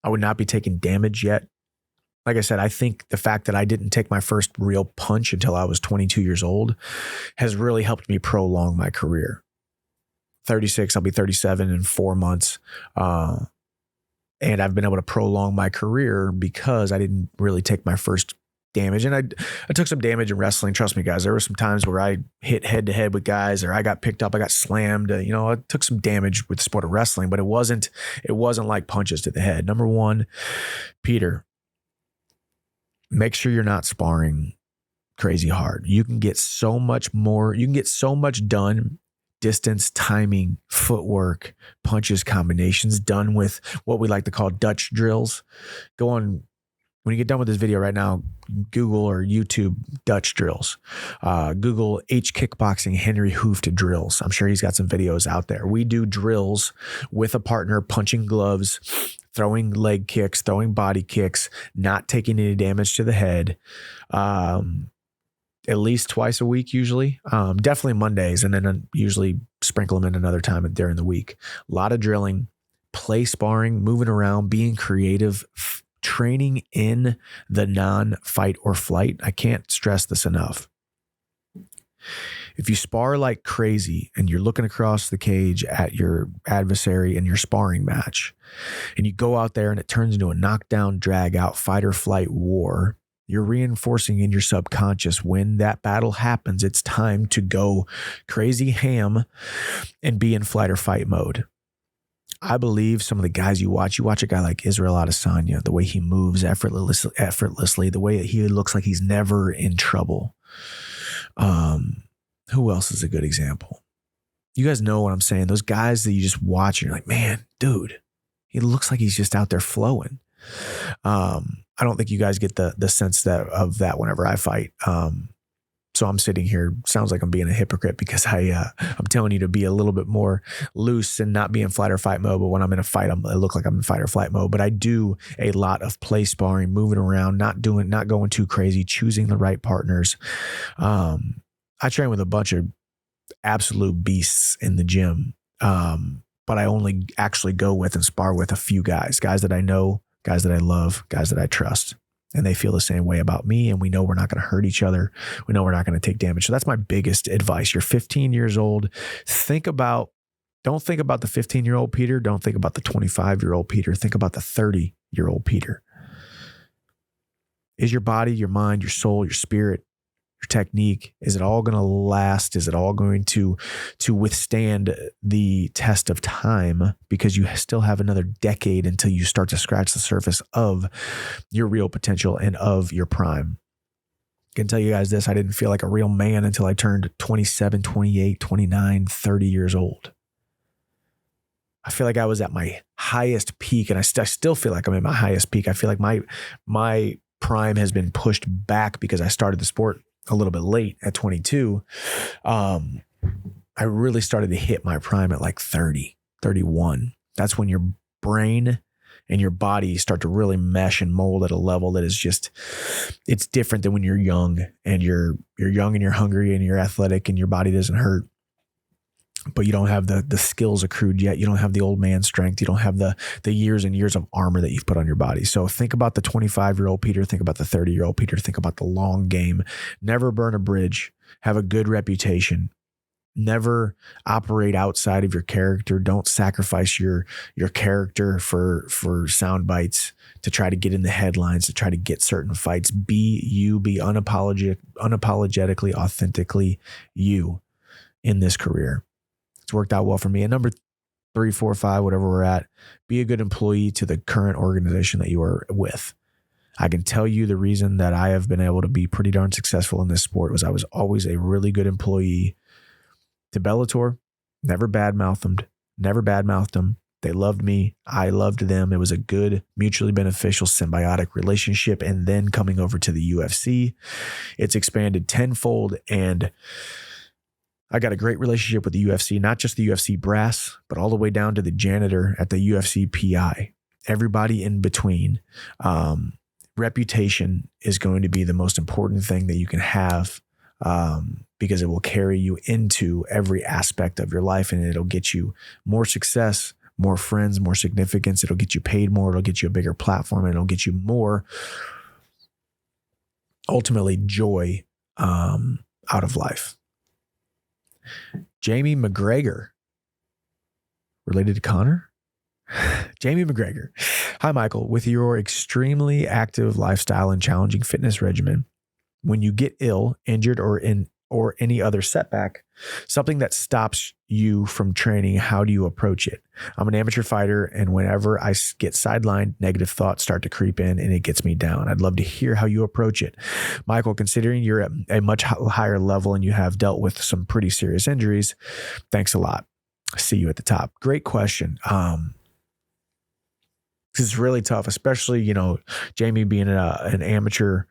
I would not be taking damage yet. Like I said, I think the fact that I didn't take my first real punch until I was 22 years old has really helped me prolong my career. 36, I'll be 37 in 4 months. And I've been able to prolong my career because I didn't really take my first damage. And I took some damage in wrestling. Trust me, guys. There were some times where I hit head to head with guys, or I got picked up, I got slammed. I took some damage with the sport of wrestling, but it wasn't like punches to the head. Number one, Peter, make sure you're not sparring crazy hard. You can get so much more. You can get so much done. Distance, timing, footwork, punches, combinations done with what we like to call Dutch drills. Go on, when you get done with this video right now, Google or YouTube Dutch drills. Google H Kickboxing Henry Hooft drills. I'm sure he's got some videos out there. We do drills with a partner, punching gloves, throwing leg kicks, throwing body kicks, not taking any damage to the head. At least twice a week, usually. Definitely Mondays, and then usually sprinkle them in another time during the week. A lot of drilling, play sparring, moving around, being creative, training in the non-fight or flight. I can't stress this enough. If you spar like crazy and you're looking across the cage at your adversary in your sparring match, and you go out there and it turns into a knockdown, drag out, fight or flight war, You're reinforcing in your subconscious when that battle happens, it's time to go crazy ham and be in flight or fight mode. I believe some of the guys you watch a guy like Israel Adesanya, the way he moves effortlessly, the way he looks like he's never in trouble. Who else is a good example? You guys know what I'm saying. Those guys that you just watch and you're like, man, dude, he looks like he's just out there flowing. I don't think you guys get the sense of that whenever I fight. So I'm sitting here, sounds like I'm being a hypocrite because I'm telling you to be a little bit more loose and not be in flight or fight mode. But when I'm in a fight, I look like I'm in fight or flight mode. But I do a lot of play sparring, moving around, not going too crazy, choosing the right partners. I train with a bunch of absolute beasts in the gym. But I only actually go with and spar with a few guys that I know, guys that I love, guys that I trust. And they feel the same way about me. And we know we're not going to hurt each other. We know we're not going to take damage. So that's my biggest advice. You're 15 years old. Don't think about the 15-year-old Peter. Don't think about the 25-year-old Peter. Think about the 30-year-old Peter. Is your body, your mind, your soul, your spirit, your technique, is it all going to last? Is it all going to withstand the test of time? Because you still have another decade until you start to scratch the surface of your real potential and of your prime. I can tell you guys this, I didn't feel like a real man until I turned 27, 28, 29, 30 years old. I feel like I was at my highest peak, and I still feel like I'm at my highest peak. I feel like my prime has been pushed back because I started the sport a little bit late at 22. I really started to hit my prime at like 30, 31. That's when your brain and your body start to really mesh and mold at a level that is just, it's different than when you're young and you're young and you're hungry and you're athletic and your body doesn't hurt, but you don't have the skills accrued yet. You don't have the old man strength. You don't have the years and years of armor that you've put on your body. So think about the 25-year-old Peter. Think about the 30-year-old Peter. Think about the long game. Never burn a bridge. Have a good reputation. Never operate outside of your character. Don't sacrifice your character for sound bites to try to get in the headlines, to try to get certain fights. Be you. Be unapologetically, authentically you in this career. It's worked out well for me. And number 3, 4, 5, whatever we're at, be a good employee to the current organization that you are with. I can tell you the reason that I have been able to be pretty darn successful in this sport was I was always a really good employee to Bellator. Never badmouthed them. They loved me. I loved them. It was a good, mutually beneficial, symbiotic relationship. And then coming over to the UFC, it's expanded tenfold, and I got a great relationship with the UFC, not just the UFC brass, but all the way down to the janitor at the UFC PI, everybody in between. Reputation is going to be the most important thing that you can have, because it will carry you into every aspect of your life, and it'll get you more success, more friends, more significance. It'll get you paid more. It'll get you a bigger platform, and it'll get you more, ultimately, joy out of life. Jamie McGregor, related to Connor? Jamie McGregor. Hi, Michael. With your extremely active lifestyle and challenging fitness regimen, when you get ill, injured, or any other setback, something that stops you from training, how do you approach it? I'm an amateur fighter, and whenever I get sidelined, negative thoughts start to creep in and it gets me down. I'd love to hear how you approach it. Michael, considering you're at a much higher level and you have dealt with some pretty serious injuries, thanks a lot. See you at the top. Great question. It's really tough, especially, Jamie being an amateur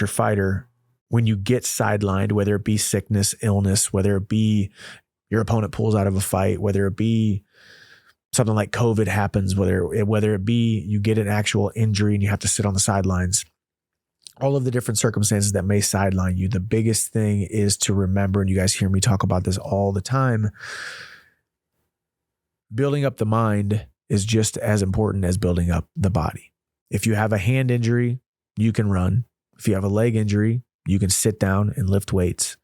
fighter. When you get sidelined, whether it be sickness, illness, whether it be your opponent pulls out of a fight, whether it be something like COVID happens, whether it be you get an actual injury and you have to sit on the sidelines, all of the different circumstances that may sideline you, the biggest thing is to remember, and you guys hear me talk about this all the time, building up the mind is just as important as building up the body. If you have a hand injury, you can run. If you have a leg injury, you can sit down and lift weights.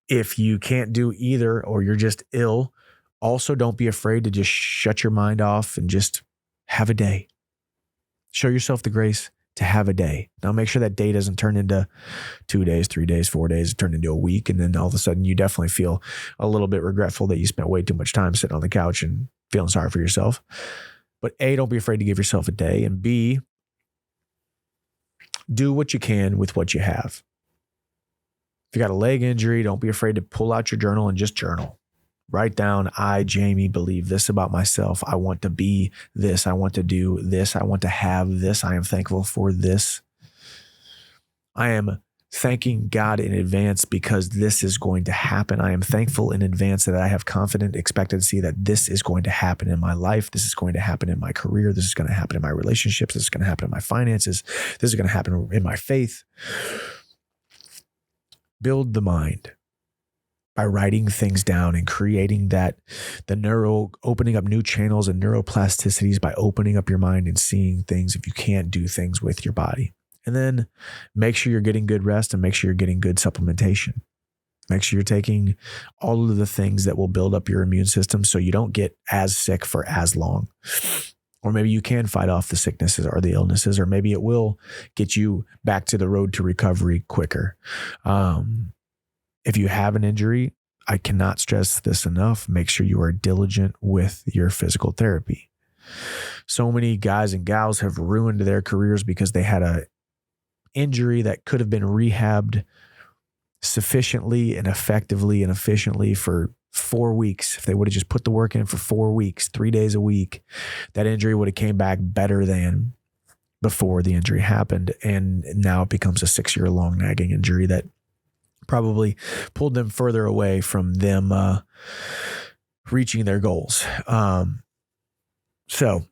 If you can't do either, or you're just ill, also don't be afraid to just shut your mind off and just have a day. Show yourself the grace to have a day. Now make sure that day doesn't turn into 2 days, 3 days, 4 days, turn into a week. And then all of a sudden you definitely feel a little bit regretful that you spent way too much time sitting on the couch and feeling sorry for yourself. But A, don't be afraid to give yourself a day. And B, do what you can with what you have. If you got a leg injury, don't be afraid to pull out your journal and just journal. Write down, I, Jamie, believe this about myself. I want to be this. I want to do this. I want to have this. I am thankful for this. I am thanking God in advance because this is going to happen. I am thankful in advance that I have confident expectancy that this is going to happen in my life. This is going to happen in my career. This is going to happen in my relationships. This is going to happen in my finances. This is going to happen in my faith. Build the mind by writing things down and creating opening up new channels and neuroplasticities by opening up your mind and seeing things if you can't do things with your body. And then make sure you're getting good rest and make sure you're getting good supplementation. Make sure you're taking all of the things that will build up your immune system so you don't get as sick for as long. Or maybe you can fight off the sicknesses or the illnesses, or maybe it will get you back to the road to recovery quicker. If you have an injury, I cannot stress this enough. Make sure you are diligent with your physical therapy. So many guys and gals have ruined their careers because they had an injury that could have been rehabbed sufficiently and effectively and efficiently for 4 weeks. If they would have just put the work in for 4 weeks, 3 days a week, that injury would have came back better than before the injury happened. And now it becomes a 6-year-long nagging injury that probably pulled them further away from them reaching their goals. So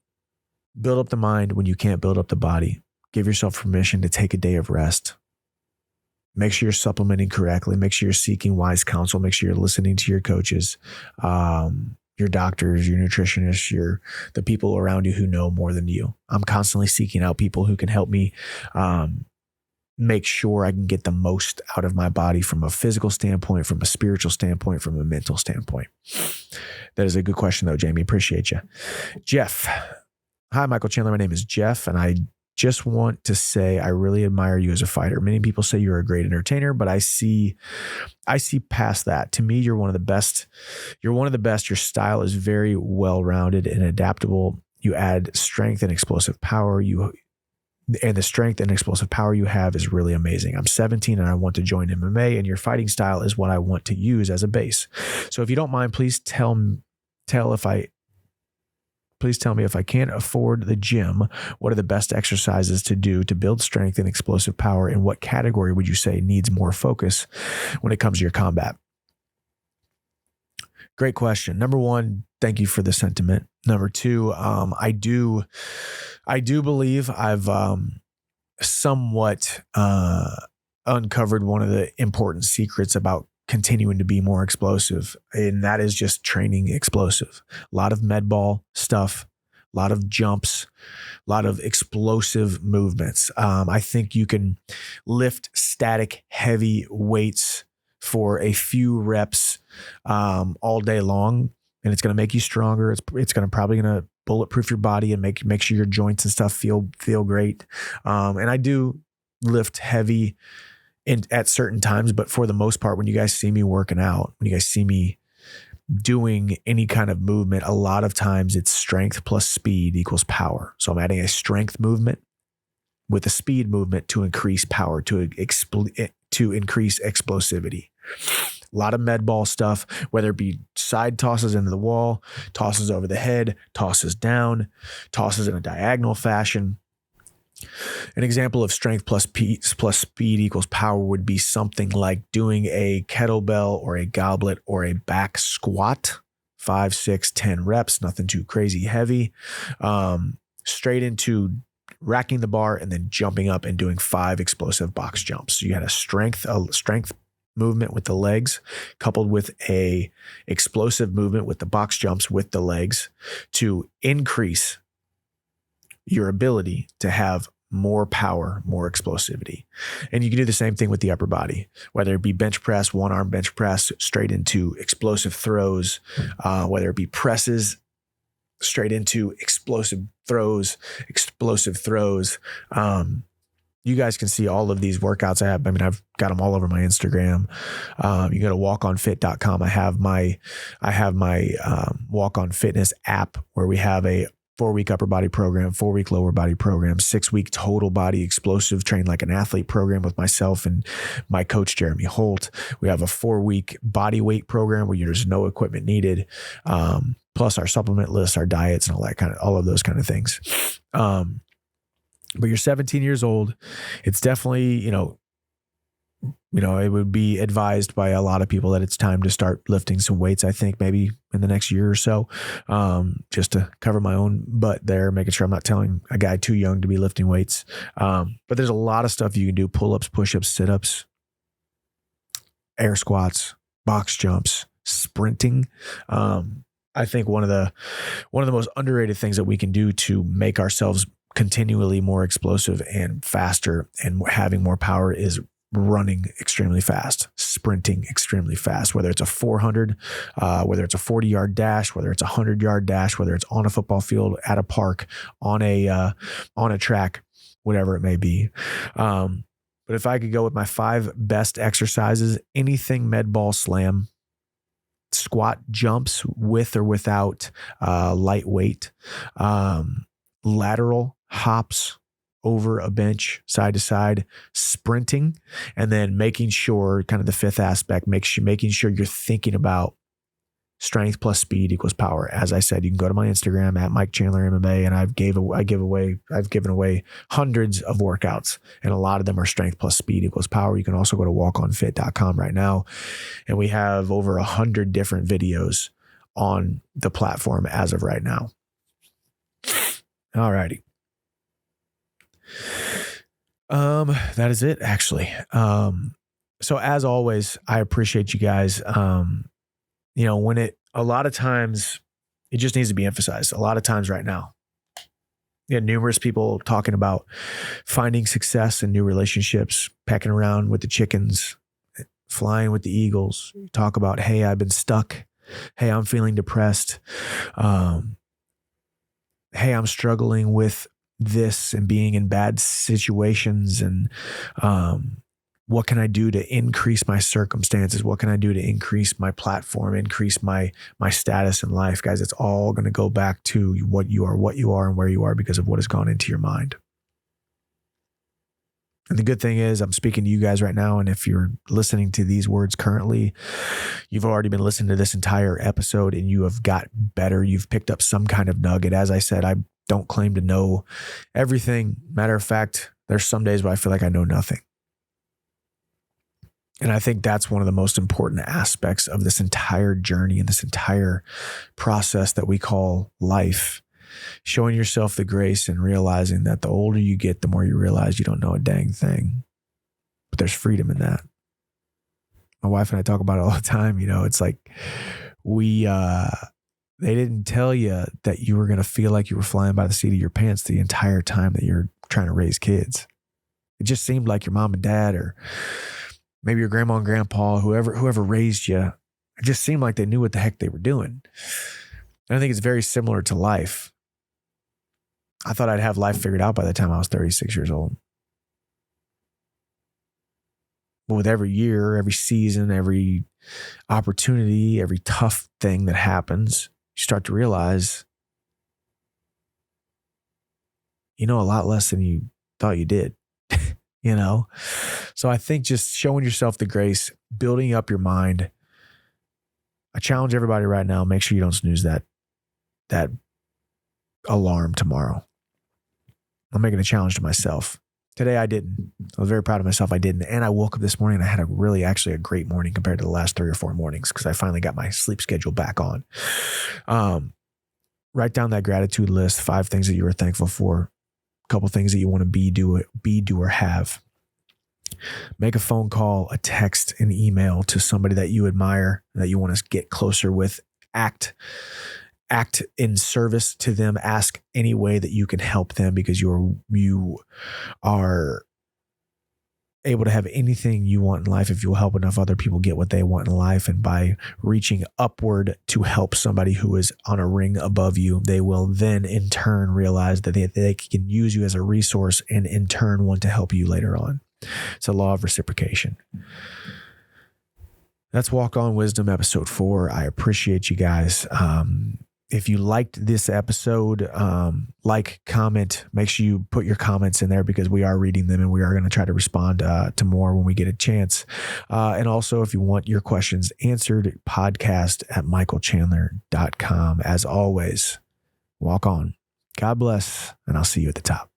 build up the mind when you can't build up the body. Give yourself permission to take a day of rest. Make sure you're supplementing correctly. Make sure you're seeking wise counsel. Make sure you're listening to your coaches, your doctors, your nutritionists, the people around you who know more than you. I'm constantly seeking out people who can help me make sure I can get the most out of my body from a physical standpoint, from a spiritual standpoint, from a mental standpoint. That is a good question though, Jamie. Appreciate you. Jeff. Hi, Michael Chandler. My name is Jeff, and I just want to say I really admire you as a fighter. Many people say you're a great entertainer, but I see past that. To me, you're one of the best. You're one of the best. Your style is very well-rounded and adaptable. You add strength and explosive power. And the strength and explosive power you have is really amazing. I'm 17 and I want to join MMA, and your fighting style is what I want to use as a base. So if you don't mind, please tell me if I can't afford the gym, what are the best exercises to do to build strength and explosive power? And what category would you say needs more focus when it comes to your combat? Great question. Number one, thank you for the sentiment. Number two, I do believe I've somewhat uncovered one of the important secrets about continuing to be more explosive, and that is just training explosive. A lot of med ball stuff, a lot of jumps, a lot of explosive movements. I think you can lift static heavy weights for a few reps all day long, and it's going to make you stronger. It's probably going to bulletproof your body and make sure your joints and stuff feel great. And I do lift heavy at certain times, but for the most part, when you guys see me working out, when you guys see me doing any kind of movement, a lot of times it's strength plus speed equals power. So I'm adding a strength movement with a speed movement to increase power, to increase explosivity. A lot of med ball stuff, whether it be side tosses into the wall, tosses over the head, tosses down, tosses in a diagonal fashion. An example of strength plus speed equals power would be something like doing a kettlebell or a goblet or a back squat, 5, 6, 10 reps, nothing too crazy heavy, straight into racking the bar and then jumping up and doing 5 explosive box jumps. So you had a strength movement with the legs coupled with a explosive movement with the box jumps with the legs to increase your ability to have more power, more explosivity. And you can do the same thing with the upper body, whether it be bench press, one arm bench press straight into explosive throws, whether it be presses straight into explosive throws. You guys can see all of these workouts I have. I mean, I've got them all over my Instagram. You go to walkonfit.com. I have my Walk On Fitness app where we have a 4-week upper body program, 4-week lower body program, 6-week total body explosive train like an athlete program with myself and my coach, Jeremy Holt. We have a 4-week body weight program where there's no equipment needed. Plus our supplement list, our diets and all of those kind of things. But you're 17 years old. It's definitely, it would be advised by a lot of people that it's time to start lifting some weights. I think maybe in the next year or so, just to cover my own butt there, making sure I'm not telling a guy too young to be lifting weights. But there's a lot of stuff you can do: pull-ups, push-ups, sit-ups, air squats, box jumps, sprinting. I think one of the most underrated things that we can do to make ourselves continually more explosive and faster and having more power is running extremely fast, sprinting extremely fast, whether it's a 400, whether it's a 40-yard dash, whether it's a 100-yard dash, whether it's on a football field, at a park, on a track, whatever it may be. But if I could go with my 5 best exercises, anything med ball slam, squat jumps with or without lightweight, lateral hops over a bench, side to side, sprinting, and then making sure, kind of the 5th aspect, making sure you're thinking about strength plus speed equals power. As I said, you can go to my Instagram at Mike Chandler MMA, and I've given away hundreds of workouts, and a lot of them are strength plus speed equals power. You can also go to walkonfit.com right now, and we have over 100 different videos on the platform as of right now. All righty. That is it, actually. So as always, I appreciate you guys. A lot of times it just needs to be emphasized. A lot of times right now, numerous people talking about finding success in new relationships, pecking around with the chickens, flying with the eagles. Talk about, hey, I've been stuck. Hey, I'm feeling depressed. Hey, I'm struggling with this and being in bad situations, and what can I do to increase my circumstances? What can I do to increase my platform, increase my status in life? Guys, it's all going to go back to what you are and where you are because of what has gone into your mind. And the good thing is I'm speaking to you guys right now, and if you're listening to these words currently, you've already been listening to this entire episode and you have got better. You've picked up some kind of nugget. As I said, I don't claim to know everything. Matter of fact, there's some days where I feel like I know nothing. And I think that's one of the most important aspects of this entire journey and this entire process that we call life. Showing yourself the grace and realizing that the older you get, the more you realize you don't know a dang thing. But there's freedom in that. My wife and I talk about it all the time. It's like they didn't tell you that you were going to feel like you were flying by the seat of your pants the entire time that you're trying to raise kids. It just seemed like your mom and dad, or maybe your grandma and grandpa, whoever raised you, it just seemed like they knew what the heck they were doing. And I think it's very similar to life. I thought I'd have life figured out by the time I was 36 years old. But with every year, every season, every opportunity, every tough thing that happens, you start to realize you know a lot less than you thought you did. So I think just showing yourself the grace, building up your mind. I challenge everybody right now, make sure you don't snooze that alarm tomorrow. I'm making a challenge to myself. Today I didn't. I was very proud of myself. I didn't. And I woke up this morning and I had a great morning compared to the last 3 or 4 mornings because I finally got my sleep schedule back on. Write down that gratitude list, 5 things that you are thankful for, a couple things that you want to be, do, or have. Make a phone call, a text, an email to somebody that you admire, that you want to get closer with. Act in service to them. Ask any way that you can help them because you are able to have anything you want in life if you'll help enough other people get what they want in life. And by reaching upward to help somebody who is on a ring above you, they will then in turn realize that they can use you as a resource and in turn want to help you later on. It's a law of reciprocation. That's Walk On Wisdom episode 4. I appreciate you guys. If you liked this episode, comment, make sure you put your comments in there because we are reading them and we are going to try to respond to more when we get a chance. And also, if you want your questions answered, podcast@michaelchandler.com. As always, walk on. God bless, and I'll see you at the top.